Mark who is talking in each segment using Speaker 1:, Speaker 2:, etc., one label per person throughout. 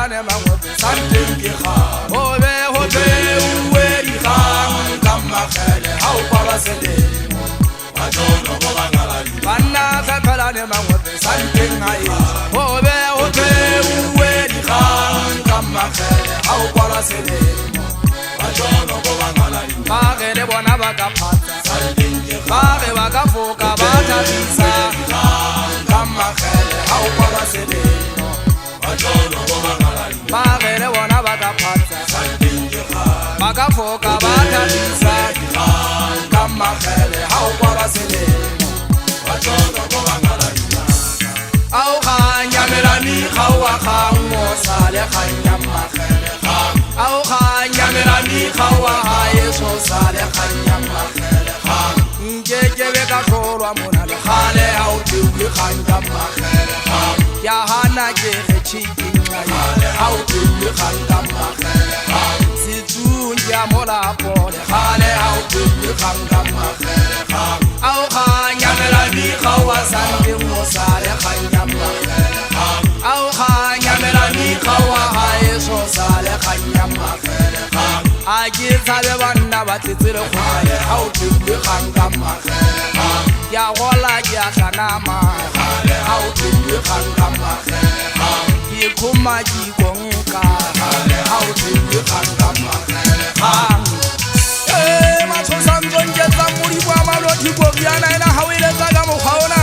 Speaker 1: ne mangwe santeng ke kgang ho be ho beuwe dikgang ka makgele ha o kwala selemo banna fepela ne mangwe santeng hae ho be ho beuwe dikgang ka makgele ha o kwala selemo ba ge le bona ba ka phatsa ba ge ba ka foka ba thabisa ka makgele ha o kwala selemo ba ge le bona ba ka phatsa ba ka foka ba thabisa ka makgele ha o kwala selemo ao kganya melani kgaoa kgang mo sale kganya makgele kgang ao kganya melani kgaoa gae so sale kganya makgele kgang nkekebe ka tlholwa mona le kgale ha o teulwe kgang ka makgele kgang ya hana ke getšhikingae ha o teulwe kgang ka makgele kgang setsung ke a molapo le kgale ha o teulwe kgang ka makgele kgang ao kganya melani kgaoa santeng mo sale kganya makgele kgang ao kganya melani kgaoa gae so sale kganya makgele kgang a ke tshabe banna ba tletse le kgwae ha o teulwe kgang ka makgele kgang ya gola ke a tlanama ha o teulwe kgang ka makgele kgang ke khoma ke ikonka ha o teulwe kgang ka makgele kgang matshosantsonjetsa modimo a malothi kobiana ena ha o eletsa ka mokgwa ona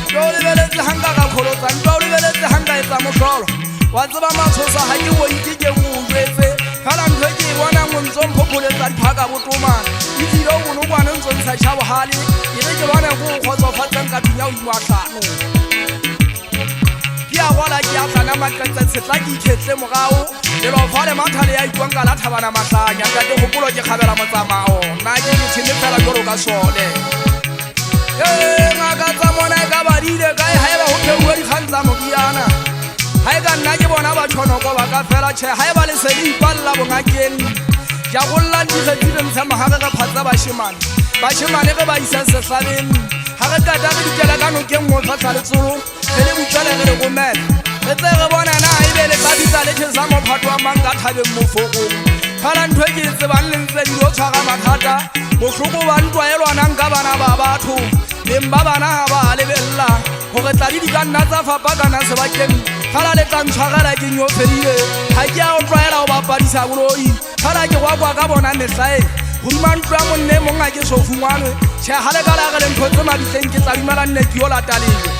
Speaker 1: ke o lebeletse hanka ka kgolotsang ke o lebeletse hanka etsa motlolo wa tseba matshosa ha ke boite ke go jwetse fela ntho ke e bona ngontso mphopholetsa diphaka botomana ebile o bonokwane ntso ntsha tšhabogale e re ke bone go kgotsofatsang ka thunya odimo a tlhano ke a gola ke a tlana maqetse tshetla ke ikgetlhe morago lelofa le mathale ya ikuang ka la thabana matlanya ka ke gopolo ke kgabela motsamao nna ke thene fela jalo ka sone ngaka tsa mona e ka badile kae ga e ba go pheuwe dikgang tsa mokiana ga e ka nna ke bona bathonoko ba ka fela tšhe ga e ba lesedi ipalela bongakeng ke a gollang dikgetsile ntsha magare re phatsa bašemane ge ba isa setlhabeng ga re kata re dikela ka nokeng mo tlhatlha letsolo re le butswele re le gomela re tse re bonana e be le kabisa letšhe sa mophato wa mang ka thabeng mofokong fela ntho e ke e tsebang le ntse dilo tshwara mathata bohloko ba ntwaelwanang ka bana ba batho beng ba bana ga ba lebelela gore tladi di ka nna tsa fapakana sebakeng fela le tla ntshwarela ke nyofedile ga ke a o tlwaela go bapadisa boloi fela ke gwakwa ka bona netlhae godima ntlo ya monne mong a ke sofungwane tšhe ga le ka lage le ntho tse mabitleng ke tla dumela nne ke yo lataleng